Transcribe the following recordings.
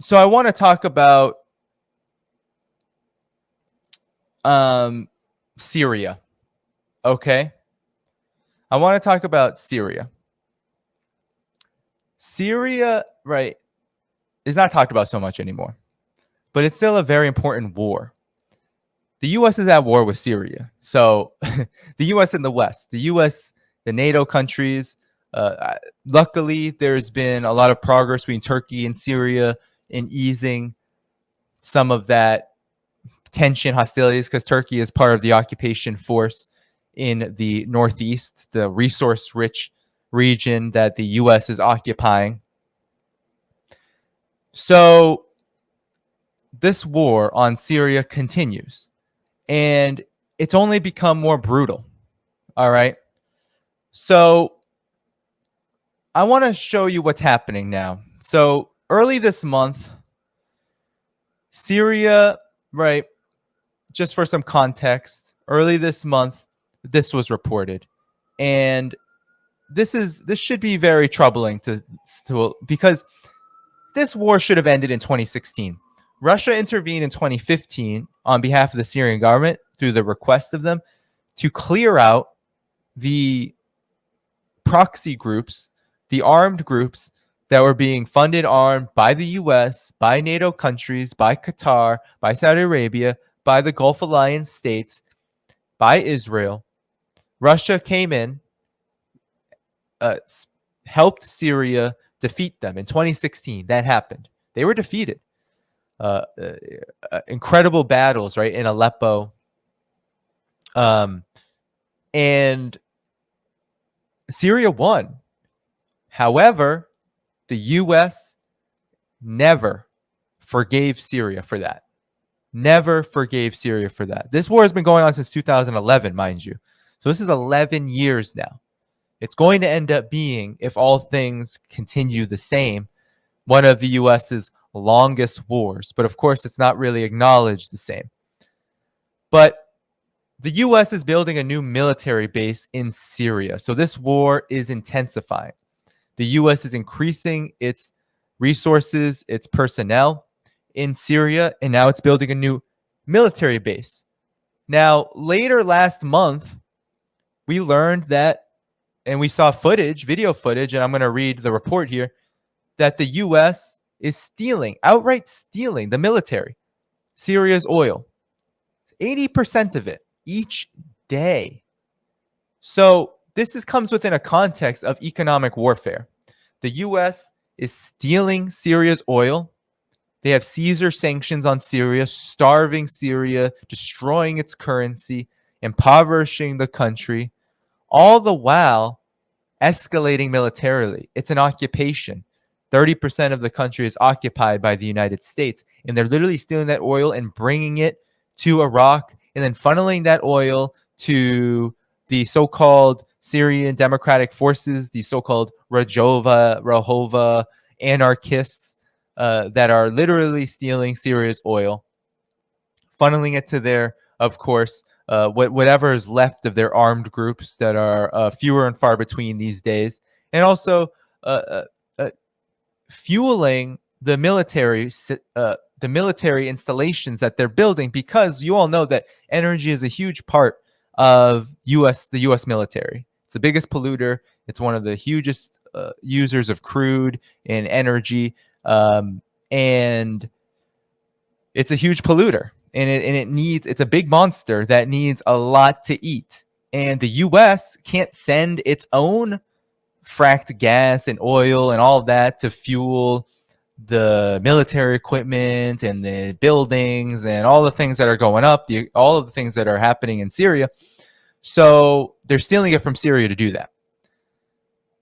So I want to talk about Syria. Okay. I want to talk about Syria. Syria, right, is not talked about so much anymore, but it's still a very important war. The U.S. is at war with Syria. So the U.S. and the West, the U.S., the NATO countries, luckily, there's been a lot of progress between Turkey and Syria in easing some of that tension, hostilities, because Turkey is part of the occupation force in the Northeast, the resource-rich region that the U.S. is occupying. So this war on Syria continues, and it's only become more brutal. All right. So I want to show you what's happening now. So early this month, Syria, right, just for some context, early this month, this was reported. And this should be very troubling to because this war should have ended in 2016. Russia intervened in 2015 on behalf of the Syrian government through the request of them to clear out the proxy groups, the armed groups that were being funded, armed by the US, by NATO countries, by Qatar, by Saudi Arabia, by the Gulf Alliance states, by Israel. Russia came in, helped Syria defeat them in 2016. That happened. They were defeated. Incredible battles, right, in Aleppo. And Syria won. However, the U.S. never forgave Syria for that. Never forgave Syria for that. This war has been going on since 2011, mind you. So this is 11 years now. It's going to end up being, if all things continue the same, one of the U.S.'s longest wars. But of course, it's not really acknowledged the same. But the U.S. is building a new military base in Syria. So this war is intensifying. The U.S. is increasing its resources, its personnel in Syria, and now it's building a new military base. Now, later last month, we learned that, and we saw footage, video footage, and I'm going to read the report here, that the U.S. is stealing, outright stealing the military, Syria's oil, 80% of it each day. So this comes within a context of economic warfare. The U.S. is stealing Syria's oil. They have Caesar sanctions on Syria, starving Syria, destroying its currency, impoverishing the country, all the while escalating militarily. It's an occupation. 30% of the country is occupied by the United States, and they're literally stealing that oil and bringing it to Iraq and then funneling that oil to the so-called Syrian Democratic Forces, the so-called Rojava anarchists that are literally stealing Syria's oil, funneling it to their, of course, whatever is left of their armed groups that are fewer and far between these days, and also fueling the military installations that they're building, because you all know that energy is a huge part of the U.S. military. It's the biggest polluter. It's one of the hugest users of crude and energy, and it's a huge polluter. And it's a big monster that needs a lot to eat. And the U.S. can't send its own fracked gas and oil and all of that to fuel the military equipment and the buildings and all the things that are going up, all of the things that are happening in Syria. So they're stealing it from Syria to do that.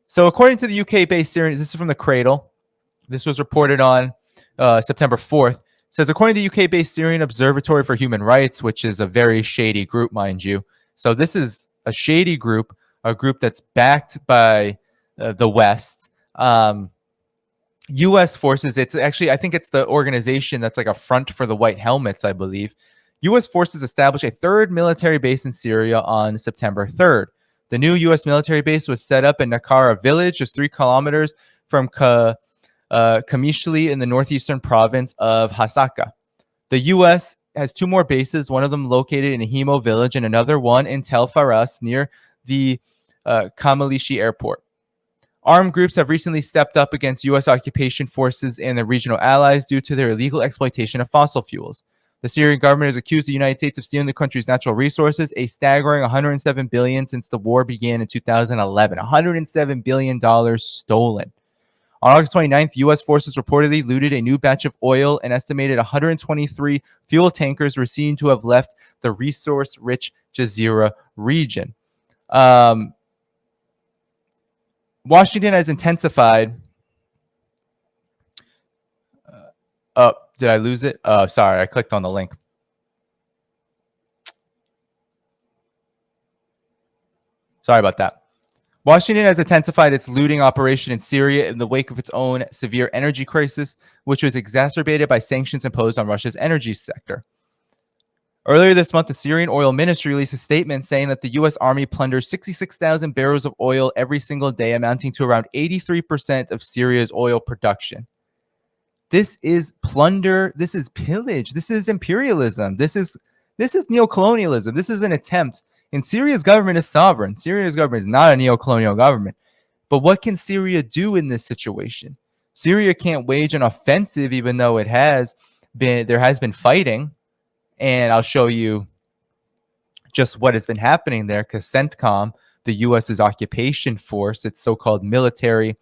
So according to the UK-based Syrian, this is from the Cradle. This was reported on September 4th. It says, according to the UK-based Syrian Observatory for Human Rights, which is a very shady group, mind you. So this is a shady group, a group that's backed by the West. U.S. forces, it's actually, I think it's the organization that's like a front for the white helmets, I believe. U.S. forces established a third military base in Syria on September 3rd. The new U.S. military base was set up in Nakara village, just 3 kilometers from Kamishli in the northeastern province of Hasaka. The U.S. has 2 more bases, one of them located in a Himo village and another one in Tel Faras near the Kamalishi airport. Armed groups have recently stepped up against U.S. occupation forces and their regional allies due to their illegal exploitation of fossil fuels. The Syrian government has accused the United States of stealing the country's natural resources, a staggering $107 billion since the war began in 2011. $107 billion stolen. On August 29th, U.S. forces reportedly looted a new batch of oil. An estimated 123 fuel tankers were seen to have left the resource-rich Jazeera region. Washington has intensified. Did I lose it? Sorry, I clicked on the link. Sorry about that. Washington has intensified its looting operation in Syria in the wake of its own severe energy crisis, which was exacerbated by sanctions imposed on Russia's energy sector. Earlier this month, the Syrian oil ministry released a statement saying that the U.S. Army plunders 66,000 barrels of oil every single day, amounting to around 83% of Syria's oil production. This is plunder. This is pillage. This is imperialism. This is neocolonialism. This is an attempt. And Syria's government is sovereign. Syria's government is not a neocolonial government. But what can Syria do in this situation? Syria can't wage an offensive, even though there has been fighting. And I'll show you just what has been happening there, because CENTCOM, the U.S.'s occupation force, its so-called military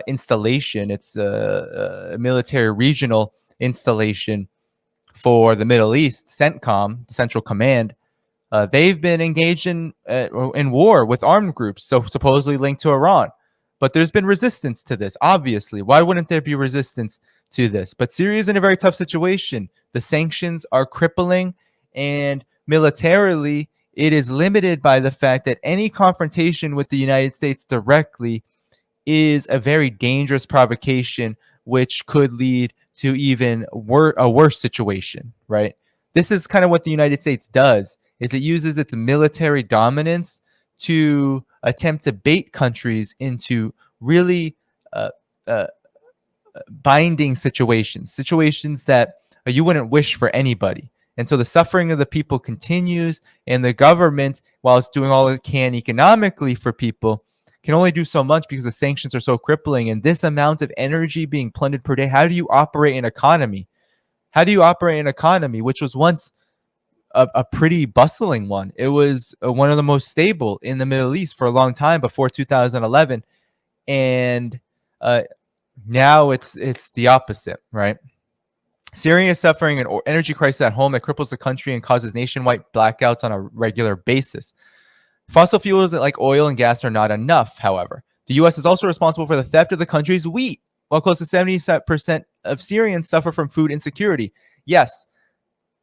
installation, it's a military regional installation for the Middle East, CENTCOM, the Central Command, they've been engaged in war with armed groups, so supposedly linked to Iran. But there's been resistance to this, obviously. Why wouldn't there be resistance to this? But Syria is in a very tough situation. The sanctions are crippling, and militarily, it is limited by the fact that any confrontation with the United States directly is a very dangerous provocation, which could lead to even a worse situation, right? This is kind of what the United States does, is it uses its military dominance to attempt to bait countries into really binding situations that you wouldn't wish for anybody. And so the suffering of the people continues, and the government, while it's doing all it can economically for people, can only do so much because the sanctions are so crippling. And this amount of energy being plundered per day, how do you operate an economy? How do you operate an economy, which was once a pretty bustling one? It was one of the most stable in the Middle East for a long time before 2011. And now it's the opposite, right? Syria is suffering an energy crisis at home that cripples the country and causes nationwide blackouts on a regular basis. Fossil fuels like oil and gas are not enough, however. The U.S. is also responsible for the theft of the country's wheat, while close to 70% of Syrians suffer from food insecurity. Yes,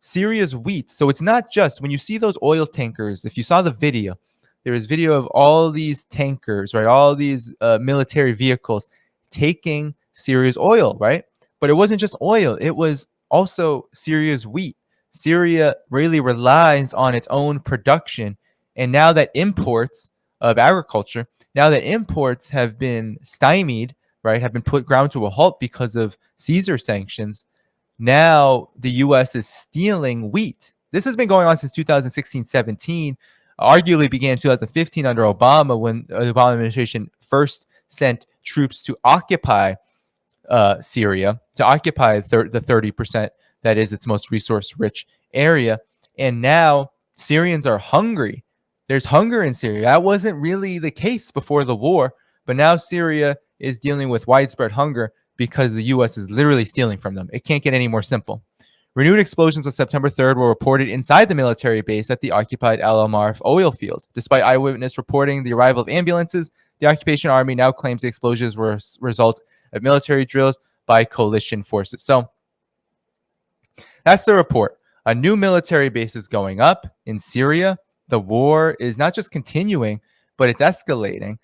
Syria's wheat. So it's not just when you see those oil tankers, if you saw the video, there is video of all these tankers, right? All these military vehicles taking Syria's oil, right? But it wasn't just oil. It was also Syria's wheat. Syria really relies on its own production. And now that imports of agriculture, now that imports have been stymied, right, have been ground to a halt because of Caesar sanctions, now the U.S. is stealing wheat. This has been going on since 2016-17, arguably began in 2015 under Obama, when the Obama administration first sent troops to occupy Syria, to occupy the 30% that is its most resource-rich area. And now Syrians are hungry. There's hunger in Syria. That wasn't really the case before the war, but now Syria is dealing with widespread hunger because the U.S. is literally stealing from them. It can't get any more simple. Renewed explosions on September 3rd were reported inside the military base at the occupied Al Amarf oil field. Despite eyewitness reporting the arrival of ambulances, the occupation army now claims the explosions were a result of military drills by coalition forces. So that's the report. A new military base is going up in Syria. The war is not just continuing, but it's escalating.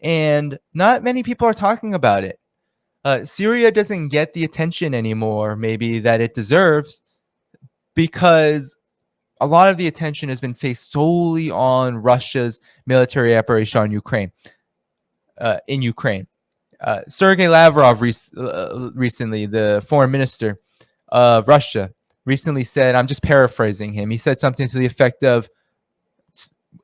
And not many people are talking about it. Syria doesn't get the attention anymore, maybe, that it deserves, because a lot of the attention has been faced solely on Russia's military operation on Ukraine. In Ukraine. Sergei Lavrov recently, the foreign minister of Russia, recently said, I'm just paraphrasing him, he said something to the effect of,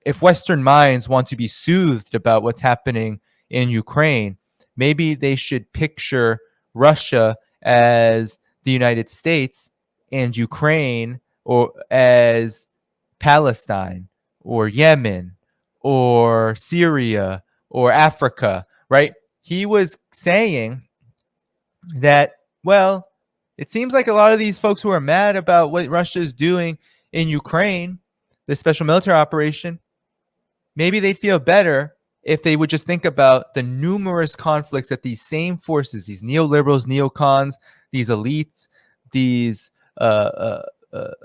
if Western minds want to be soothed about what's happening in Ukraine, maybe they should picture Russia as the United States and Ukraine or as Palestine or Yemen or Syria or Africa, right? He was saying that, well, it seems like a lot of these folks who are mad about what Russia is doing in Ukraine, the special military operation, maybe they'd feel better if they would just think about the numerous conflicts that these same forces, these neoliberals, neocons, these elites, these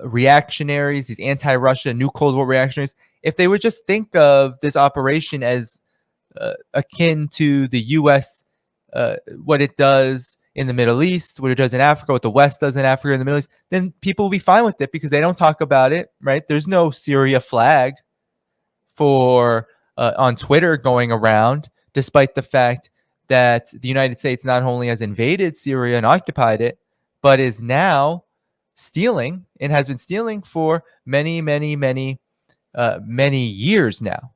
reactionaries, these anti-Russia, new Cold War reactionaries, if they would just think of this operation as akin to the U.S., what it does in the Middle East, what it does in Africa, what the West does in Africa and the Middle East, then people will be fine with it because they don't talk about it, right? There's no Syria flag for on Twitter going around, despite the fact that the United States not only has invaded Syria and occupied it, but is now stealing and has been stealing for many, many, many years now,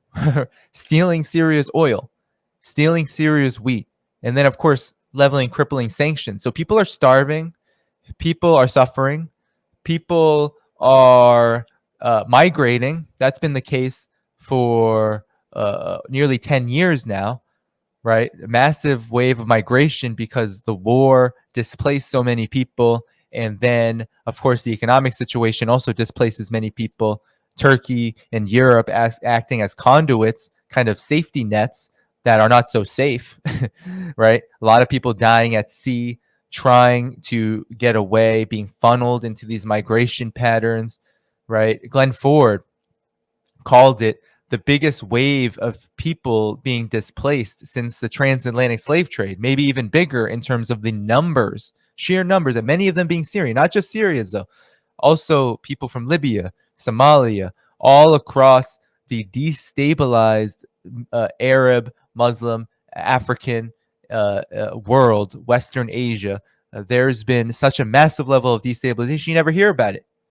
stealing Syria's oil, stealing Syria's wheat, and then, of course, leveling crippling sanctions. So people are starving, people are suffering, people are migrating. That's been the case for nearly 10 years now, right? A massive wave of migration because the war displaced so many people. And then, of course, the economic situation also displaces many people. Turkey and Europe acting as conduits, kind of safety nets that are not so safe, right? A lot of people dying at sea, trying to get away, being funneled into these migration patterns, right? Glenn Ford called it the biggest wave of people being displaced since the transatlantic slave trade, maybe even bigger in terms of the numbers, sheer numbers, and many of them being Syrian, not just Syrians, though, also people from Libya, Somalia, all across the destabilized Arab, Muslim, African world, Western Asia. There's been such a massive level of destabilization, you never hear about it.